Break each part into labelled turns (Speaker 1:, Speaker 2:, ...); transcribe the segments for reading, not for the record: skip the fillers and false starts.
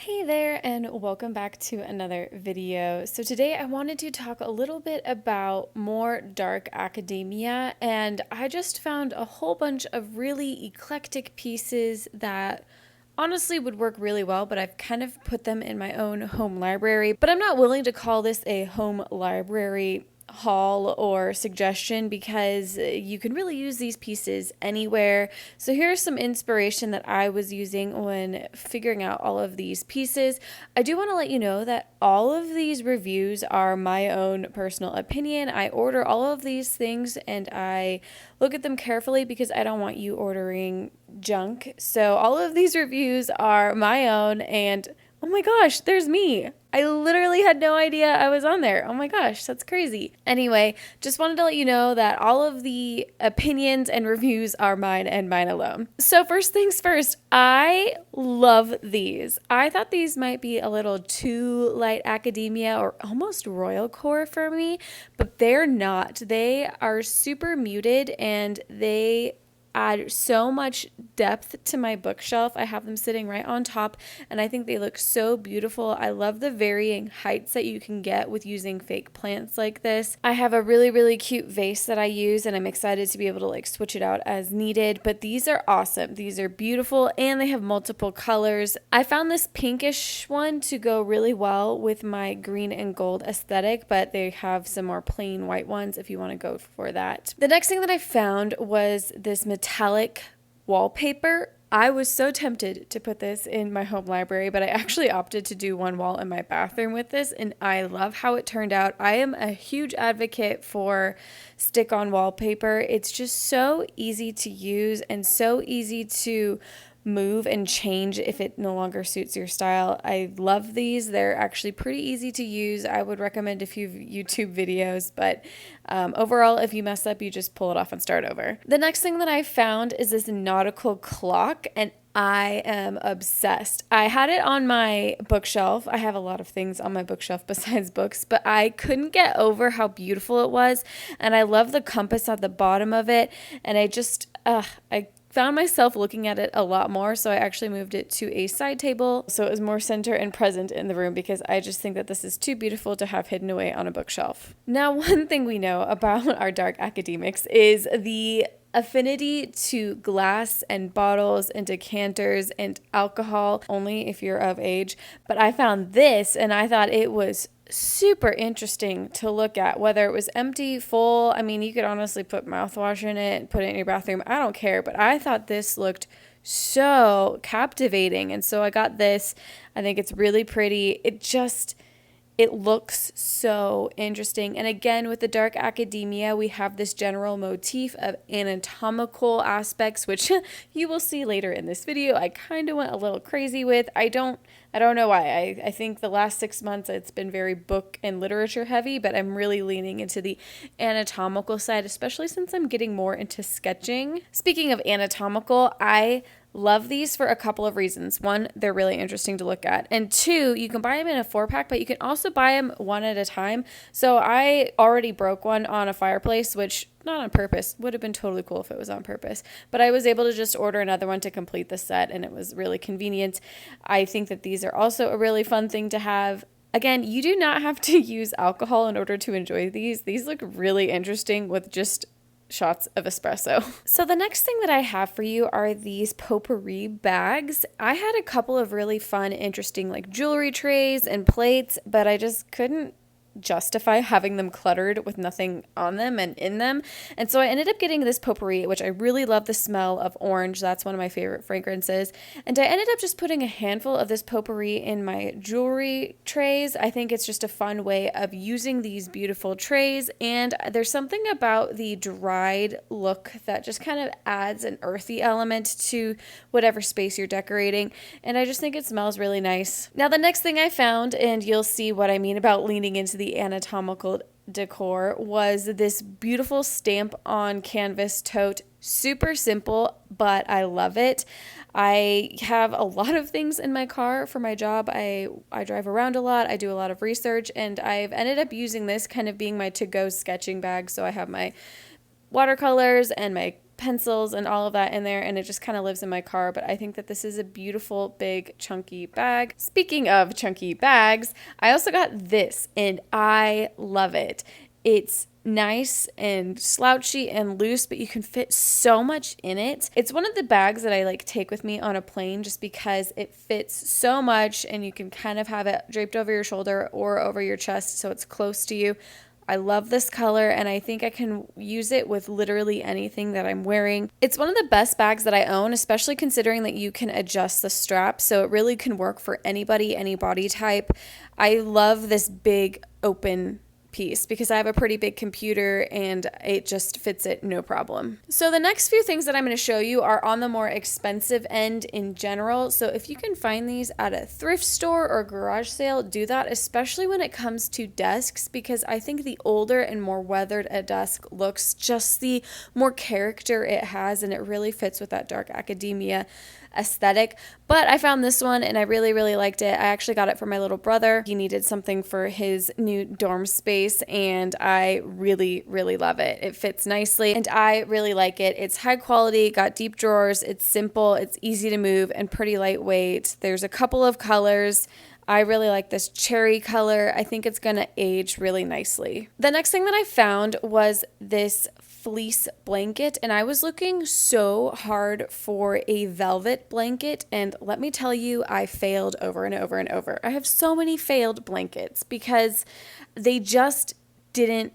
Speaker 1: Hey there, and welcome back to another video. So today I wanted to talk a little bit about more dark academia, and I just found a whole bunch of really eclectic pieces that honestly would work really well, but I've kind of put them in my own home library. But I'm not willing to call this a home library haul or suggestion because you can really use these pieces anywhere. So here's some inspiration that I was using when figuring out all of these pieces. I do want to let you know that all of these reviews are my own personal opinion. I order all of these things and I look at them carefully because I don't want you ordering junk. So all of these reviews are my own, and oh my gosh, there's me. I literally had no idea I was on there. Oh my gosh, that's crazy. Anyway, just wanted to let you know that all of the opinions and reviews are mine and mine alone. So first things first, I love these. I thought these might be a little too light academia or almost royal core for me, but they're not. They are super muted and they add so much depth to my bookshelf. I have them sitting right on top and I think they look so beautiful. I love the varying heights that you can get with using fake plants like this. I have a really cute vase that I use and I'm excited to be able to switch it out as needed, but these are awesome. These are beautiful and they have multiple colors. I found this pinkish one to go really well with my green and gold aesthetic, but they have some more plain white ones if you want to go for that. The next thing that I found was this metallic wallpaper. I was so tempted to put this in my home library, but I actually opted to do one wall in my bathroom with this, and I love how it turned out. I am a huge advocate for stick-on wallpaper. It's just so easy to use and so easy to move and change if it no longer suits your style. I love these. They're actually pretty easy to use. I would recommend a few YouTube videos, but overall, if you mess up, you just pull it off and start over. The next thing that I found is this nautical clock, and I am obsessed. I had it on my bookshelf. I have a lot of things on my bookshelf besides books, but I couldn't get over how beautiful it was, and I love the compass at the bottom of it, and I found myself looking at it a lot more, so I actually moved it to a side table so it was more center and present in the room because I just think that this is too beautiful to have hidden away on a bookshelf. Now, one thing we know about our dark academics is the affinity to glass and bottles and decanters and alcohol, only if you're of age. But I found this and I thought it was super interesting to look at, whether it was empty, full. I mean, you could honestly put mouthwash in it and put it in your bathroom. I don't care, but I thought this looked so captivating. And so I got this. I think it's really pretty. It looks so interesting. And again, with the dark academia, we have this general motif of anatomical aspects, which you will see later in this video. I kind of went a little crazy with. I don't know why. I think the last 6 months it's been very book and literature heavy, but I'm really leaning into the anatomical side, especially since I'm getting more into sketching. Speaking of anatomical, I love these for a couple of reasons. One, they're really interesting to look at. And two, you can buy them in a 4-pack, but you can also buy them one at a time. So I already broke one on a fireplace, which not on purpose, would have been totally cool if it was on purpose. But I was able to just order another one to complete the set, and it was really convenient. I think that these are also a really fun thing to have. Again, you do not have to use alcohol in order to enjoy these. These look really interesting with just shots of espresso. So the next thing that I have for you are these potpourri bags. I had a couple of really fun, interesting jewelry trays and plates, but I just couldn't justify having them cluttered with nothing on them and in them. And so I ended up getting this potpourri, which I really love the smell of orange. That's one of my favorite fragrances. And I ended up just putting a handful of this potpourri in my jewelry trays. I think it's just a fun way of using these beautiful trays. And there's something about the dried look that just kind of adds an earthy element to whatever space you're decorating. And I just think it smells really nice. Now, the next thing I found, and you'll see what I mean about leaning into the anatomical decor, was this beautiful stamp on canvas tote. Super simple, but I love it. I have a lot of things in my car for my job. I drive around a lot. I do a lot of research, and I've ended up using this kind of being my to-go sketching bag. So I have my watercolors and my pencils and all of that in there, and it just kind of lives in my car. But I think that this is a beautiful, big, chunky bag. Speaking of chunky bags, I also got this, and I love it. It's nice and slouchy and loose, but you can fit so much in it. It's one of the bags that I like take with me on a plane just because it fits so much, and you can kind of have it draped over your shoulder or over your chest so it's close to you. I love this color, and I think I can use it with literally anything that I'm wearing. It's one of the best bags that I own, especially considering that you can adjust the strap, so it really can work for anybody, any body type. I love this big open piece because I have a pretty big computer and it just fits it no problem. So the next few things that I'm going to show you are on the more expensive end in general. So if you can find these at a thrift store or garage sale, do that, especially when it comes to desks, because I think the older and more weathered a desk looks, just the more character it has, and it really fits with that dark academia aesthetic. But I found this one and I really, really liked it. I actually got it for my little brother. He needed something for his new dorm space, and I really, really love it. It fits nicely and I really like it. It's high quality, got deep drawers, it's simple, it's easy to move, and pretty lightweight. There's a couple of colors. I really like this cherry color. I think it's gonna age really nicely. The next thing that I found was this fleece blanket, and I was looking so hard for a velvet blanket, and let me tell you, I failed over and over and over. I have so many failed blankets because they just didn't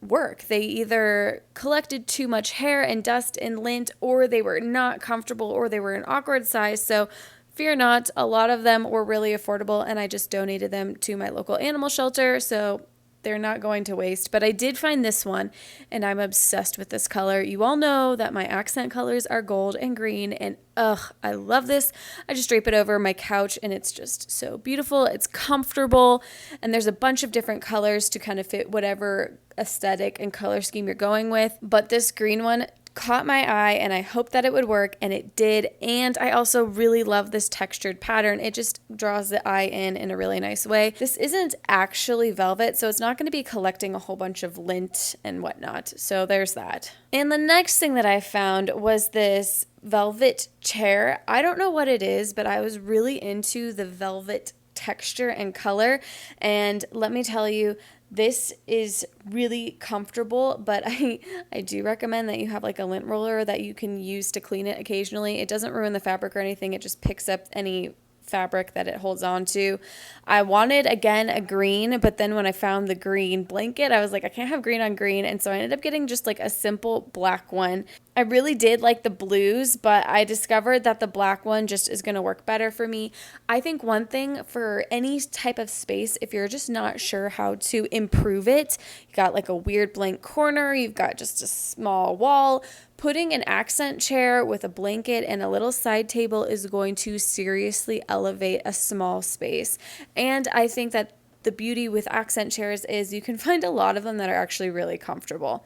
Speaker 1: work. They either collected too much hair and dust and lint, or they were not comfortable, or they were an awkward size. So fear not, a lot of them were really affordable, and I just donated them to my local animal shelter, so they're not going to waste. But I did find this one, and I'm obsessed with this color. You all know that my accent colors are gold and green, and I love this. I just drape it over my couch, and it's just so beautiful. It's comfortable, and there's a bunch of different colors to kind of fit whatever aesthetic and color scheme you're going with. But this green one caught my eye, and I hoped that it would work, and it did. And I also really love this textured pattern. It just draws the eye in a really nice way. This isn't actually velvet, so it's not going to be collecting a whole bunch of lint and whatnot. So there's that. And the next thing that I found was this velvet chair. I don't know what it is, but I was really into the velvet texture and color, and let me tell you, this is really comfortable, but I do recommend that you have like a lint roller that you can use to clean it occasionally. It doesn't ruin the fabric or anything. It just picks up any fabric that it holds on to. I wanted, again, a green, but then when I found the green blanket, I was like, I can't have green on green, and so I ended up getting just like a simple black one. I really did like the blues, but I discovered that the black one just is going to work better for me. I think one thing for any type of space, if you're just not sure how to improve it, you got like a weird blank corner, you've got just a small wall, putting an accent chair with a blanket and a little side table is going to seriously elevate a small space. And I think that the beauty with accent chairs is you can find a lot of them that are actually really comfortable.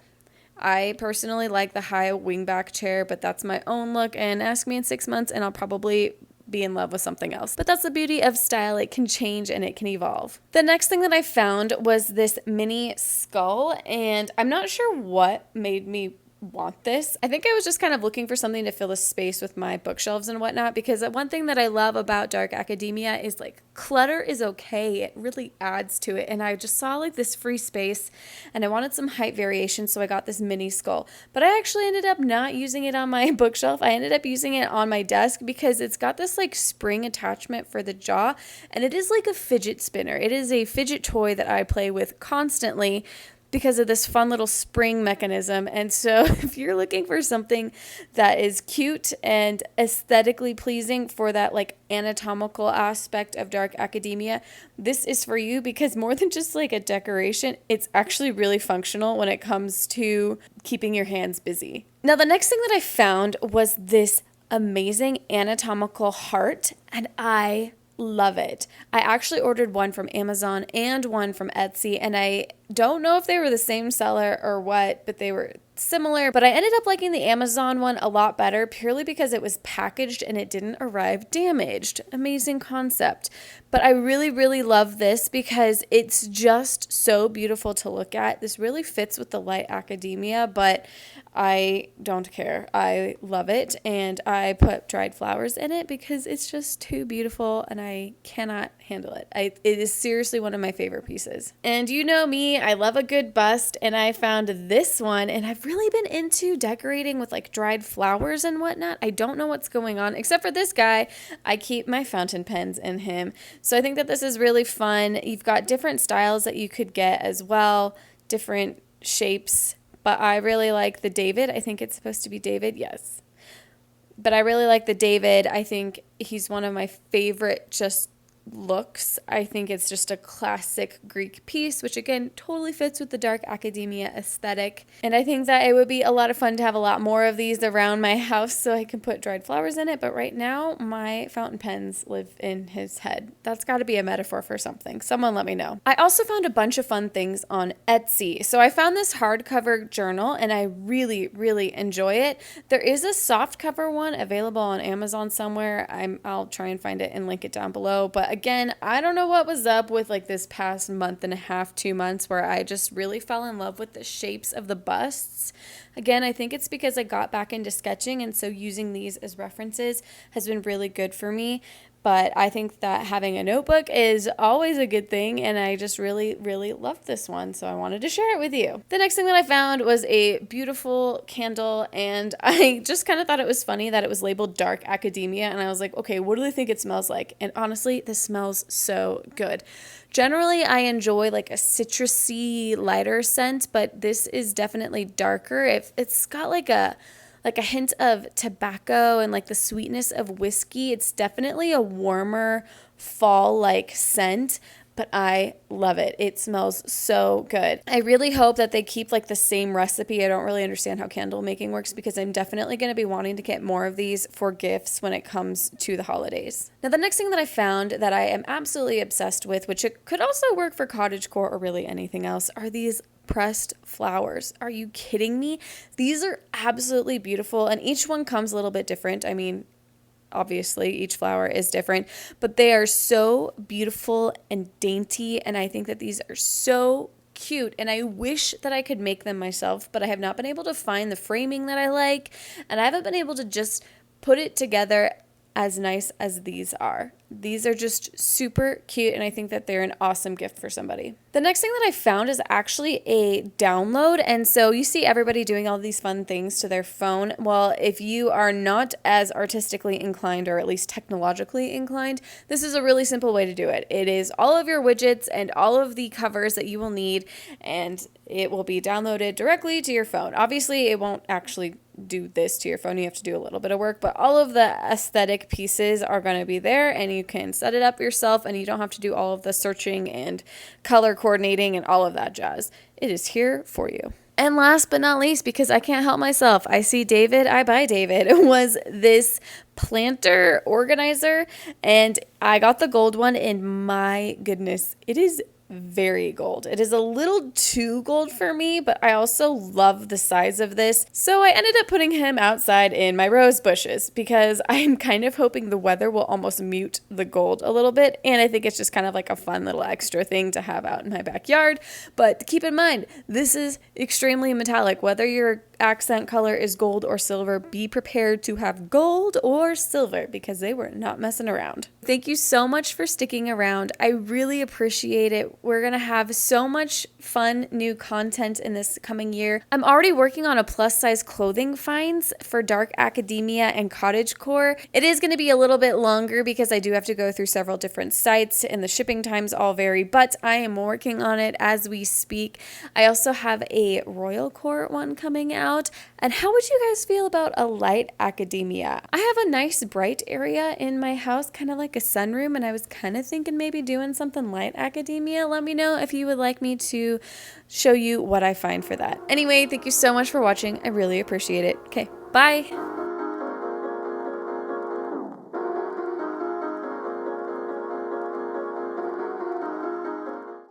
Speaker 1: I personally like the high wingback chair, but that's my own look, and ask me in 6 months and I'll probably be in love with something else. But that's the beauty of style. It can change and it can evolve. The next thing that I found was this mini skull, and I'm not sure what made me want this. I think I was just kind of looking for something to fill a space with my bookshelves and whatnot, because one thing that I love about dark academia is like clutter is okay. It really adds to it. And I just saw like this free space and I wanted some height variation, so I got this mini skull. But I actually ended up not using it on my bookshelf. I ended up using it on my desk because it's got this like spring attachment for the jaw, and it is like a fidget spinner. It is a fidget toy that I play with constantly because of this fun little spring mechanism. And so if you're looking for something that is cute and aesthetically pleasing for that like anatomical aspect of dark academia, this is for you, because more than just like a decoration, it's actually really functional when it comes to keeping your hands busy. Now, the next thing that I found was this amazing anatomical heart, and I love it. I actually ordered one from Amazon and one from Etsy, and I don't know if they were the same seller or what, but they were similar. But I ended up liking the Amazon one a lot better purely because it was packaged and it didn't arrive damaged. Amazing concept. But I really, really love this because it's just so beautiful to look at. This really fits with the light academia, but I don't care. I love it, and I put dried flowers in it because it's just too beautiful and I cannot handle it. It is seriously one of my favorite pieces. And you know me, I love a good bust, and I found this one, and I've really been into decorating with like dried flowers and whatnot. I don't know what's going on, except for this guy. I keep my fountain pens in him. So I think that this is really fun. You've got different styles that you could get as well, different shapes. But I really like the David. I think it's supposed to be David. Yes. But I really like the David. I think he's one of my favorite just looks. I think it's just a classic Greek piece, which again totally fits with the dark academia aesthetic. And I think that it would be a lot of fun to have a lot more of these around my house so I can put dried flowers in it. But right now my fountain pens live in his head. That's got to be a metaphor for something. Someone let me know. I also found a bunch of fun things on Etsy. So I found this hardcover journal and I really, really enjoy it. There is a softcover one available on Amazon somewhere. I'll try and find it and link it down below. But again, I don't know what was up with like this past month and a half, 2 months, where I just really fell in love with the shapes of the busts. Again, I think it's because I got back into sketching, and so using these as references has been really good for me. But I think that having a notebook is always a good thing, and I just really, really loved this one, so I wanted to share it with you. The next thing that I found was a beautiful candle, and I just kind of thought it was funny that it was labeled Dark Academia, and I was like, okay, what do they think it smells like? And honestly, this smells so good. Generally, I enjoy like a citrusy, lighter scent, but this is definitely darker. It's got like a hint of tobacco and like the sweetness of whiskey. It's definitely a warmer fall-like scent, but I love it. It smells so good. I really hope that they keep like the same recipe. I don't really understand how candle making works because I'm definitely going to be wanting to get more of these for gifts when it comes to the holidays. Now, the next thing that I found that I am absolutely obsessed with, which it could also work for cottagecore or really anything else, are these pressed flowers. Are you kidding me? These are absolutely beautiful, and each one comes a little bit different. I mean, obviously each flower is different, but they are so beautiful and dainty, and I think that these are so cute, and I wish that I could make them myself, but I have not been able to find the framing that I like, and I haven't been able to just put it together as nice as these are. These are just super cute, and I think that they're an awesome gift for somebody. The next thing that I found is actually a download, and so you see everybody doing all these fun things to their phone. Well, if you are not as artistically inclined, or at least technologically inclined, this is a really simple way to do it. It is all of your widgets and all of the covers that you will need, and it will be downloaded directly to your phone. Obviously, it won't actually do this to your phone. You have to do a little bit of work, but all of the aesthetic pieces are going to be there, and you can set it up yourself, and you don't have to do all of the searching and color coordinating and all of that jazz. It is here for you. And last but not least, because I can't help myself, I see David, I buy David, was this planter organizer, and I got the gold one, and my goodness, it is very gold. It is a little too gold for me, but I also love the size of this. So I ended up putting him outside in my rose bushes because I'm kind of hoping the weather will almost mute the gold a little bit. And I think it's just kind of like a fun little extra thing to have out in my backyard. But keep in mind, this is extremely metallic. Whether your accent color is gold or silver, be prepared to have gold or silver because they were not messing around. Thank you so much for sticking around. I really appreciate it. We're going to have so much fun new content in this coming year. I'm already working on a plus size clothing finds for dark academia and cottagecore. It is going to be a little bit longer because I do have to go through several different sites and the shipping times all vary, but I am working on it as we speak. I also have a royal court one coming out. And how would you guys feel about a light academia? I have a nice bright area in my house, kind of like a sunroom, and I was kind of thinking maybe doing something light academia. Let me know if you would like me to show you what I find for that. Anyway, thank you so much for watching. I really appreciate it. Okay, bye.